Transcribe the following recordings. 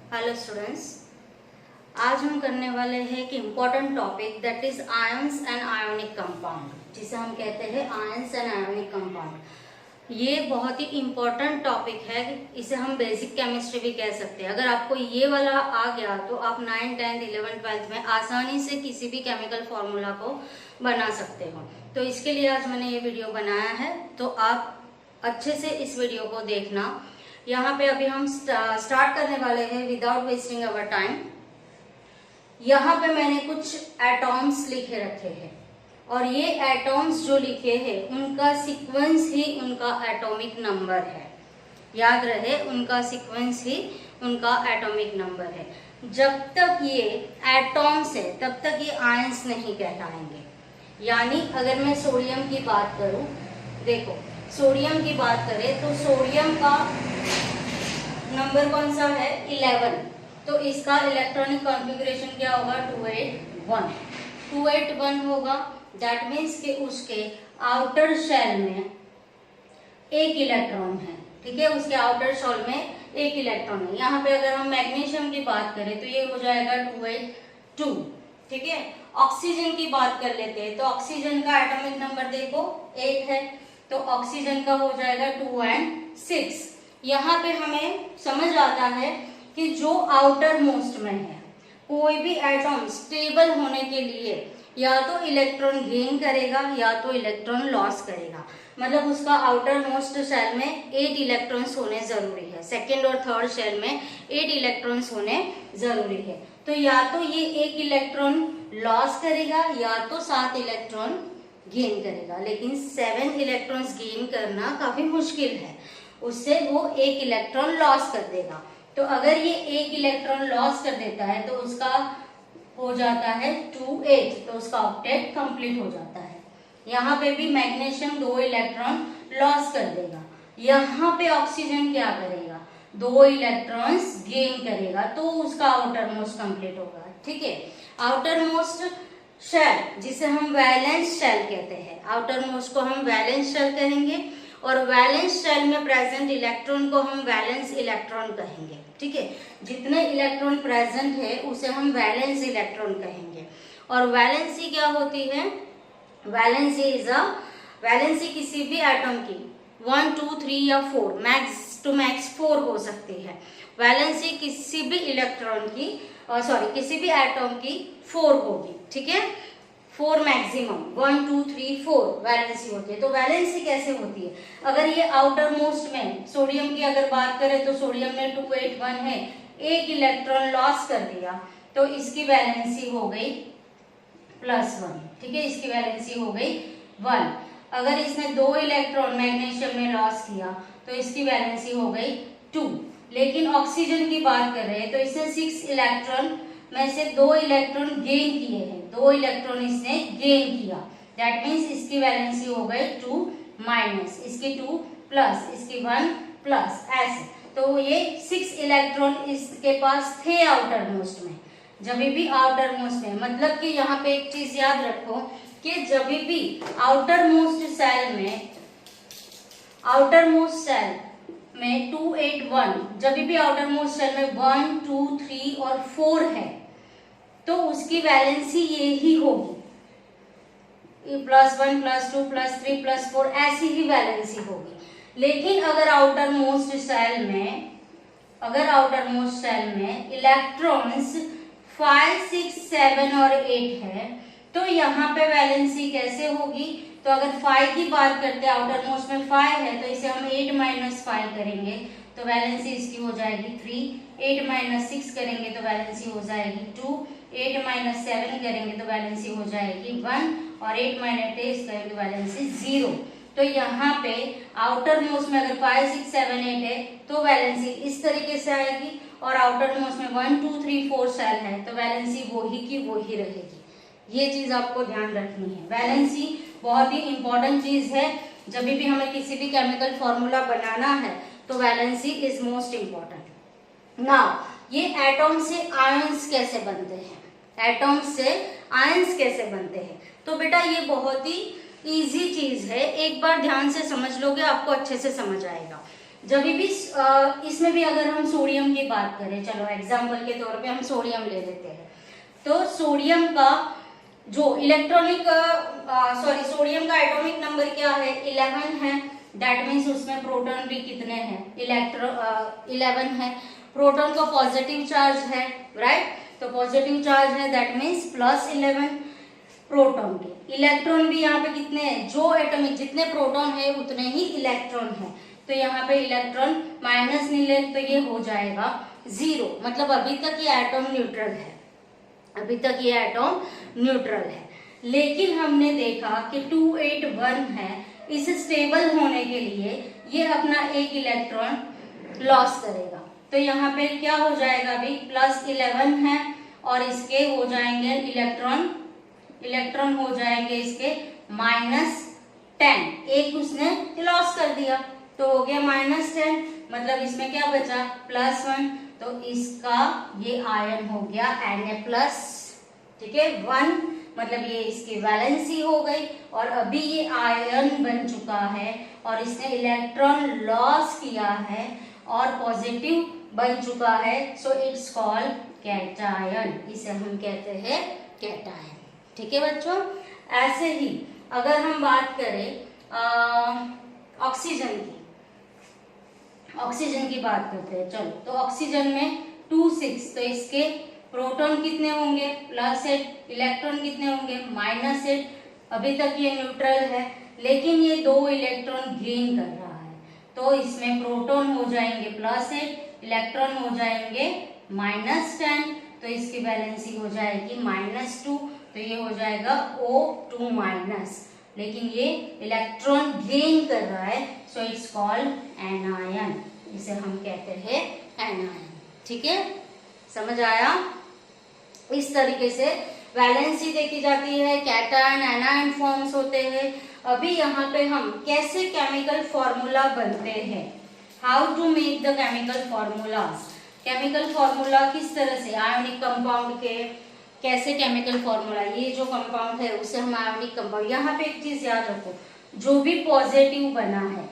Hello students, आज हम करने वाले हैं कि important topic that is ions and ionic compound, जिसे हम कहते हैं आयंस एंड आयोनिक कंपाउंड। ये बहुत ही इम्पोर्टेंट टॉपिक है, इसे हम बेसिक केमिस्ट्री भी कह सकते हैं। अगर आपको ये वाला आ गया तो आप 9th, 10th, 11th, 12th में आसानी से किसी भी केमिकल फॉर्मूला को बना सकते हो। तो इसके लिए आज मैंने ये वीडियो बनाया है, तो आप अच्छे से इस वीडियो को देखना। यहाँ पे अभी हम स्टार्ट करने वाले हैं विदाउट वेस्टिंग अवर टाइम। यहाँ पे मैंने कुछ एटॉम्स लिखे रखे हैं और ये एटॉम्स जो लिखे हैं उनका सीक्वेंस ही उनका एटॉमिक नंबर है। याद रहे, उनका सीक्वेंस ही उनका एटॉमिक नंबर है। जब तक ये एटॉम्स है तब तक ये आयंस नहीं कहलाएंगे। यानी अगर मैं सोडियम की बात करूं, देखो सोडियम की बात करें तो सोडियम का नंबर कौन सा है 11, तो इसका इलेक्ट्रॉनिक कॉन्फ़िगरेशन क्या होगा 281 होगा। दैट मीन्स कि उसके आउटर शेल में एक इलेक्ट्रॉन है। ठीक है, उसके आउटर शेल में एक इलेक्ट्रॉन है। यहाँ पे अगर हम मैग्नीशियम की बात करें तो ये हो जाएगा 282। ठीक है, ऑक्सीजन की बात कर लेते हैं तो ऑक्सीजन का एटॉमिक नंबर देखो 8 है, तो ऑक्सीजन का हो जाएगा 2 and 6। यहाँ पे हमें समझ आता है कि जो आउटर मोस्ट में है, कोई भी एटॉम स्टेबल होने के लिए या तो इलेक्ट्रॉन गेन करेगा या तो इलेक्ट्रॉन लॉस करेगा। मतलब उसका आउटर मोस्ट शेल में 8 इलेक्ट्रॉन्स होने जरूरी है, सेकेंड और थर्ड शेल में 8 इलेक्ट्रॉन्स होने जरूरी है। तो या तो ये 1 इलेक्ट्रॉन लॉस करेगा या तो 7 इलेक्ट्रॉन गेन करेगा। लेकिन 7 इलेक्ट्रॉन्स गेन करना काफी मुश्किल है, उससे वो 1 इलेक्ट्रॉन लॉस कर देगा। तो अगर ये 1 इलेक्ट्रॉन लॉस कर देता है तो उसका हो जाता है 2H, तो उसका ऑक्टेट कंप्लीट हो जाता है। यहाँ पे भी मैग्नीशियम 2 इलेक्ट्रॉन लॉस कर देगा। यहाँ पे ऑक्सीजन क्या करेगा, 2 इलेक्ट्रॉन्स गेन करेगा, तो उसका आउटर मोस्ट कंप्लीट होगा। ठीक है, आउटर मोस्ट शेल जिसे हम वैलेंस शेल कहते हैं, आउटर मोस्ट को हम वैलेंस शेल कहेंगे और वैलेंस शेल में प्रेजेंट इलेक्ट्रॉन को हम वैलेंस इलेक्ट्रॉन कहेंगे। ठीक है, जितने इलेक्ट्रॉन प्रेजेंट है उसे हम वैलेंस इलेक्ट्रॉन कहेंगे। और वैलेंसी क्या होती है, वैलेंसी किसी भी एटॉम की 1, 2, 3 या 4, मैक्स टू मैक्स 4 हो सकती है। वैलेंसी किसी भी इलेक्ट्रॉन की किसी भी एटॉम की 4 होगी। ठीक है, 4 मैक्सिमम, 1, 2, 3, 4 वैलेंसी होती है। तो वैलेंसी कैसे होती है, अगर ये आउटर मोस्ट में सोडियम की अगर बात करें तो सोडियम में 281 है, 1 इलेक्ट्रॉन लॉस कर दिया तो इसकी वैलेंसी हो गई +1। ठीक है, इसकी वैलेंसी हो गई 1। अगर इसने 2 इलेक्ट्रॉन मैग्नीशियम में लॉस किया तो इसकी वैलेंसी हो गई 2। लेकिन ऑक्सीजन की बात कर रहे हैं तो इसने 6 इलेक्ट्रॉन में से 2 इलेक्ट्रॉन गेन किए हैं, 2 इलेक्ट्रॉन इसने गेन किया। दैट मीन्स इसकी वैलेंसी हो गई 2 माइनस, इसकी 2 प्लस, इसकी 1 प्लस, ऐसे। तो ये 6 इलेक्ट्रॉन इसके पास थे आउटर मोस्ट में। जब भी आउटर मोस्ट में, मतलब कि यहाँ पे एक चीज याद रखो कि जब भी आउटर मोस्ट सेल में 281, जब भी आउटर मोस्ट सेल में 1, 2, 3 और 4 है तो उसकी वैलेंसी ये ही होगी, +1 +2 +3 +4 ऐसी ही वैलेंसी होगी। लेकिन अगर आउटर मोस्ट सेल में इलेक्ट्रॉन्स 5, 6, 7 और 8 है तो यहाँ पे वैलेंसी कैसे होगी, तो अगर 5 की बात करते हैं, आउटर मोस्ट में 5 है तो इसे हम 8 - 5 करेंगे तो वैलेंसी इसकी हो जाएगी 3। 8 - 6 करेंगे तो वैलेंसी हो जाएगी 2। 8 - 7 करेंगे तो वैलेंसी हो जाएगी 1 और 8 - 8 करेंगे वैलेंसी 0। तो यहाँ पे आउटर मोस्ट में अगर 5, 6, 7, 8 है तो वैलेंसी इस तरीके से आएगी, और आउटर मोस्ट में 1, 2, 3, 4 सेल है तो वैलेंसी वही की वही रहेगी। ये चीज आपको ध्यान रखनी है। वैलेंसी बहुत ही इंपॉर्टेंट चीज है। जब भी हमें किसी भी केमिकल फॉर्मूला बनाना है तो valency is most important. Now ये एटॉम से आयंस कैसे बनते हैं, तो बेटा ये बहुत ही इजी चीज है, एक बार ध्यान से समझ लोगे आपको अच्छे से समझ आएगा। जब भी इसमें भी अगर हम सोडियम की बात करें, चलो एग्जाम्पल के तौर पे हम सोडियम ले लेते हैं, तो सोडियम का जो सोडियम का एटॉमिक नंबर क्या है, 11 है। दैट मीन्स उसमें प्रोटॉन भी कितने हैं, 11 है। प्रोटॉन का पॉजिटिव चार्ज है, राइट, तो पॉजिटिव चार्ज है, दैट मीन्स +11 प्रोटॉन के। इलेक्ट्रॉन भी यहाँ पे कितने हैं, जो एटॉमिक जितने प्रोटॉन है उतने ही इलेक्ट्रॉन है, तो यहाँ पे इलेक्ट्रॉन माइनस नहीं ले, तो ये हो जाएगा 0। मतलब अभी तक ये एटॉम न्यूट्रल है, अभी तक ये एटॉम न्यूट्रल है। लेकिन हमने देखा कि 281 है, इसे स्टेबल होने के लिए ये अपना एक इलेक्ट्रॉन लॉस करेगा, तो यहाँ पे क्या हो जाएगा, अभी +11 है और इसके हो जाएंगे इलेक्ट्रॉन हो जाएंगे इसके -10, एक उसने लॉस कर दिया तो हो गया -10, मतलब इसमें क्या बचा +1, तो इसका ये आयन हो गया Na+, ठीक है, 1, मतलब ये इसकी वैलेंसी हो गई और अभी ये आयन बन चुका है और इसने इलेक्ट्रॉन लॉस किया है और पॉजिटिव बन चुका है, सो इट्स कॉल्ड कैटायन, इसे हम कहते हैं कैटायन। ठीक है बच्चों, ऐसे ही अगर हम बात करें ऑक्सीजन की बात करते हैं, चलो, तो ऑक्सीजन में 2,6, तो इसके प्रोटॉन कितने होंगे, +8, इलेक्ट्रॉन कितने होंगे, -8। अभी तक ये न्यूट्रल है, लेकिन ये 2 इलेक्ट्रॉन गेन कर रहा है, तो इसमें प्रोटॉन हो जाएंगे +8, इलेक्ट्रॉन हो जाएंगे -10, तो इसकी वैलेंसी हो जाएगी -2, तो ये हो जाएगा O2-, लेकिन ये इलेक्ट्रॉन गेन कर रहा है, सो इट्स कॉल्ड एनायन, इसे हम कहते हैं एनायन। ठीक है, समझ आया? इस तरीके से वैलेंसी देखी जाती है, कैटायन एनायन फॉर्म्स होते हैं। अभी यहाँ पे हम कैसे केमिकल फॉर्मूला बनते हैं, how to make the chemical formulas, chemical formula किस तरह से, आयोनिक कंपाउंड के कैसे केमिकल फॉर्मूला, ये जो कंपाउंड है उसे हम आयोनिक कंपाउंड। यहाँ पे एक चीज याद रखो, जो भी पॉजिटिव बना है,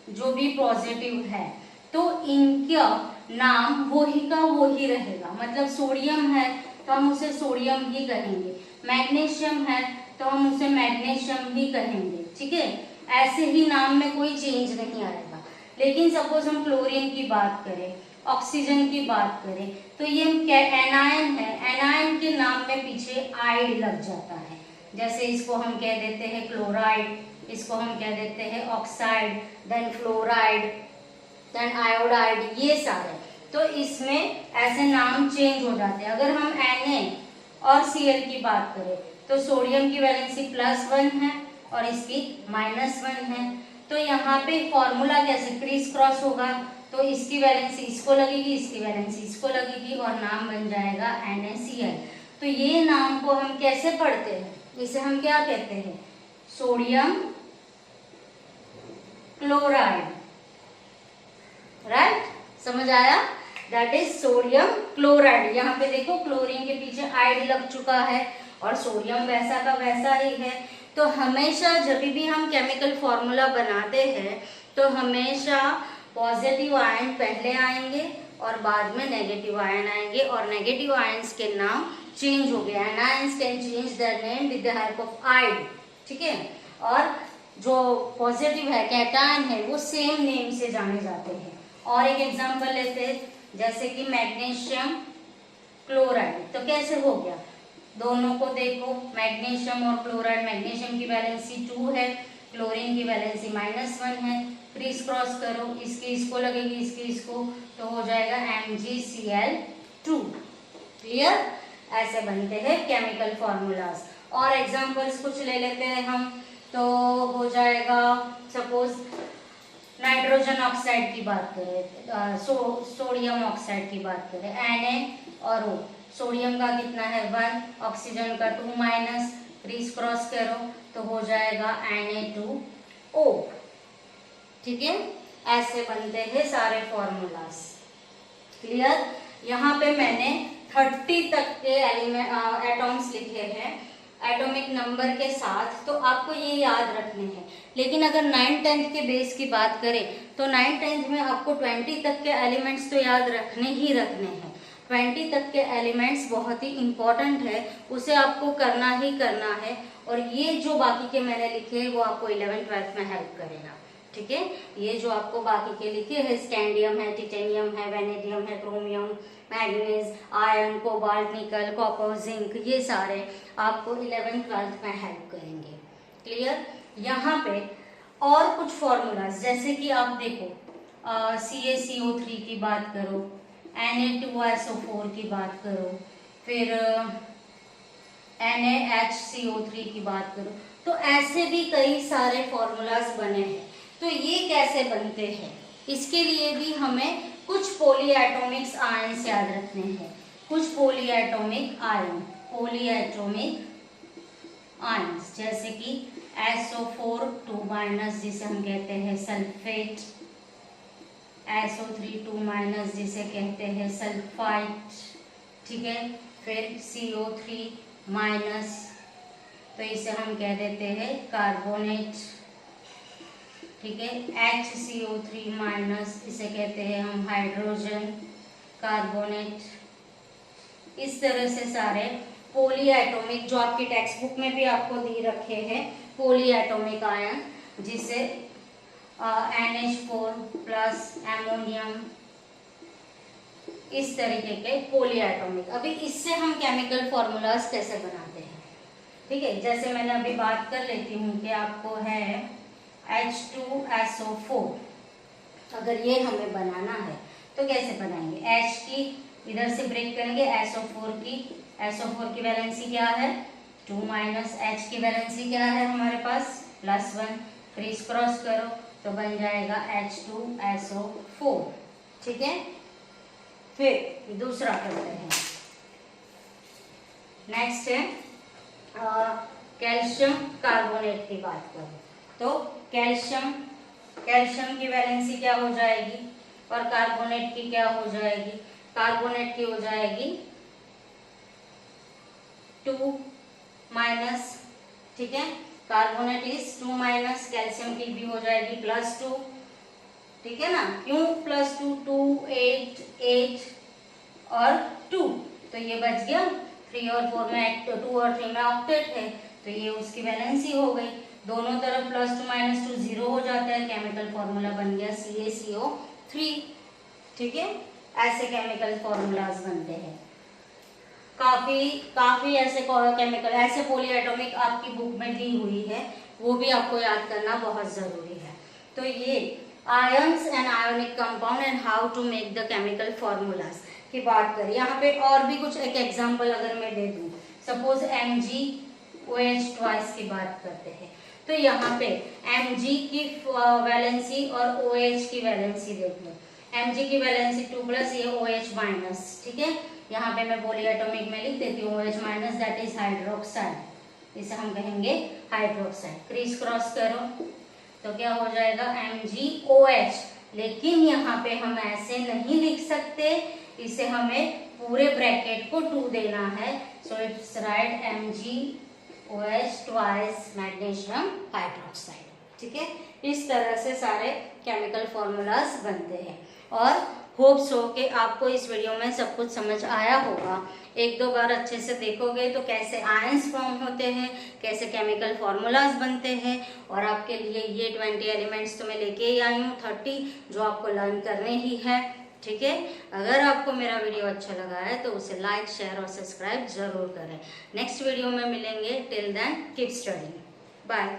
जो भी पॉजिटिव है, तो इनका नाम वही का वही रहेगा। मतलब सोडियम है तो हम उसे सोडियम ही कहेंगे, मैग्नीशियम है तो हम उसे मैग्नीशियम ही कहेंगे। ठीक है, ऐसे ही नाम में कोई चेंज नहीं आएगा। लेकिन सपोज हम क्लोरीन की बात करें, ऑक्सीजन की बात करें, तो ये एनायन है, एनायन के नाम में पीछे आइड लग जाता है। जैसे इसको हम कह देते हैं क्लोराइड, इसको हम कह देते हैं oxide, then fluoride, then iodide, ये सारे, तो इसमें ऐसे नाम चेंज हो जाते हैं। अगर हम Na और Cl की बात करें, तो सोडियम की वैलेंसी +1 है और इसकी -1 है, तो यहाँ पे फॉर्मूला कैसे क्रिस क्रॉस होगा, तो इसकी वैलेंसी इसको लगेगी, इसकी वैलेंसी इसको लगेगी और नाम बन जाएगा NaCl। तो ये नाम को हम कैसे पढ़ते हैं, इसे हम क्या कहते हैं, सोडियम क्लोराइड, राइट, समझ आया, दैट इज सोडियम क्लोराइड। यहाँ पे देखो क्लोरीन के पीछे आइड लग चुका है और सोडियम वैसा का वैसा ही है। तो हमेशा जब भी हम केमिकल फॉर्मूला बनाते हैं तो हमेशा पॉजिटिव आयन पहले आएंगे और बाद में नेगेटिव आयन आएंगे, और नेगेटिव आयंस के नाम चेंज हो गए, anyone's can change their name with the help of ID. ठीक है, और जो पॉजिटिव है, कैटायन है, वो सेम नेम से जाने जाते हैं। और एक एग्जांपल लेते हैं, जैसे कि मैग्नीशियम क्लोराइड, तो कैसे हो गया, दोनों को देखो, मैग्नीशियम और क्लोराइड, मैग्नीशियम की वैलेंसी 2 है, क्लोरीन की वैलेंसी -1 है, क्रिस क्रॉस करो, इसकी इसको लगेगी, इसकी इसको, तो हो जाएगा MgCl2। क्लियर, ऐसे बनते हैं केमिकल फॉर्मूलाज। और एग्जांपल्स कुछ ले लेते हैं हम, तो हो जाएगा सपोज नाइट्रोजन ऑक्साइड की बात करें, सोडियम ऑक्साइड की बात करें, Na और O, सोडियम का कितना है 1, ऑक्सीजन का 2-, क्रिस क्रॉस करो तो हो जाएगा Na2O। ठीक है, ऐसे बनते हैं सारे फॉर्मूलाज। क्लियर, यहाँ पे मैंने 30 तक के एटॉम्स लिखे हैं। एटॉमिक नंबर के साथ, तो आपको ये याद रखने हैं। लेकिन अगर 9th 10th के बेस की बात करें तो 9th 10th में आपको 20 तक के एलिमेंट्स तो याद रखने ही रखने हैं। 20 तक के एलिमेंट्स बहुत ही इंपॉर्टेंट है, उसे आपको करना ही करना है। और ये जो बाकी के मैंने लिखे हैं वो आपको 11th 12th में हेल्प करेगा, ठीक है। ये जो आपको बाकी के लिखे हैं, स्कैंडियम है, टिटेनियम है, वेनेडियम है, क्रोमियम, मैग्नीज, आयरन, कोबाल्ट, निकल, कॉपर, जिंक, ये सारे आपको 11th 12th में हेल्प करेंगे। क्लियर। यहाँ पे और कुछ फॉर्मूलाज, जैसे कि आप देखो CaCO3 की बात करो, Na2SO4 की बात करो, फिर NaHCO3 की बात करो, तो ऐसे भी कई सारे फॉर्मूलाज बने हैं। तो ये कैसे बनते हैं, इसके लिए भी हमें कुछ पॉलीएटॉमिक आयन्स याद रखने हैं। कुछ पॉलीएटॉमिक आयन्स जैसे कि SO4 2- जिसे हम कहते हैं सल्फेट, SO3 2- जिसे कहते हैं सल्फाइट, ठीक है। फिर CO3-, तो इसे हम कह देते हैं कार्बोनेट, ठीक है। HCO3-, इसे कहते हैं हम हाइड्रोजन कार्बोनेट। इस तरह से सारे पॉलीएटॉमिक, जो आपकी टेक्स्ट बुक में भी आपको दे रखे हैं, पॉलीएटॉमिक आयन, जिसे NH4+ एमोनियम, इस तरीके के पॉलीएटॉमिक। अभी इससे हम केमिकल फॉर्मूलाज कैसे बनाते हैं, ठीक है। जैसे मैंने अभी बात कर लेती हूँ कि आपको है H2SO4, अगर ये हमें बनाना है तो कैसे बनाएंगे। H की इधर से ब्रेक करेंगे, SO4 की वैलेंसी क्या है 2- H की वैलेंसी क्या है हमारे पास +1, क्रिस क्रॉस करो तो बन जाएगा H2SO4, ठीक है। फिर दूसरा करते हैं, नेक्स्ट है कैल्शियम कार्बोनेट की बात करो तो कैल्शियम की वैलेंसी क्या हो जाएगी और कार्बोनेट की क्या हो जाएगी। कार्बोनेट की हो जाएगी 2-, ठीक है। कार्बोनेट इज 2-, कैल्शियम की भी हो जाएगी +2, ठीक है ना। क्यों +2, 2, 8 और 2, तो ये बच गया 3 और 4 में, 2 और 3 में ऑक्टेट है, तो ये उसकी वैलेंसी हो गई। दोनों तरफ +2 - 2 0 हो जाता है, केमिकल फॉर्मूला बन गया CaCO3, ठीक है। ऐसे केमिकल फॉर्मूलाज बनते हैं। काफी ऐसे केमिकल, ऐसे पॉलीएटॉमिक आपकी बुक में दी हुई है, वो भी आपको याद करना बहुत जरूरी है। तो ये ions and ionic compound and how to make the chemical formulas की बात करें। यहाँ पे और भी कुछ एक एग्जांपल अगर मैं दे दूँ, सपोज MgOH की बात करते हैं, तो यहाँ पे Mg की वैलेंसी और OH की वैलेंसी देख लो। Mg की वैलेंसी 2+, ये OH-, ठीक है। यहाँ पे मैं पॉलीएटॉमिक में लिख देती हूँ OH-, दैट इज हाइड्रोक्साइड, इसे हम कहेंगे हाइड्रोक्साइड। क्रिस क्रॉस करो तो क्या हो जाएगा MgOH, लेकिन यहाँ पे हम ऐसे नहीं लिख सकते, इसे हमें पूरे ब्रैकेट को 2 देना है, so it's right MgOH twice magnesium hydroxide, ठीक है। इस तरह से सारे केमिकल फॉर्मूलाज बनते हैं। और होप सो कि आपको इस वीडियो में सब कुछ समझ आया होगा। 1-2 बार अच्छे से देखोगे तो कैसे आयंस फॉर्म होते हैं, कैसे केमिकल फॉर्मूलाज बनते हैं, और आपके लिए ये 20 एलिमेंट्स तो मैं लेके ही आई हूँ, 30 जो आपको लर्न करने ही है, ठीक है। अगर आपको मेरा वीडियो अच्छा लगा है तो उसे लाइक, शेयर और सब्सक्राइब जरूर करें। नेक्स्ट वीडियो में मिलेंगे, till then keep studying, bye.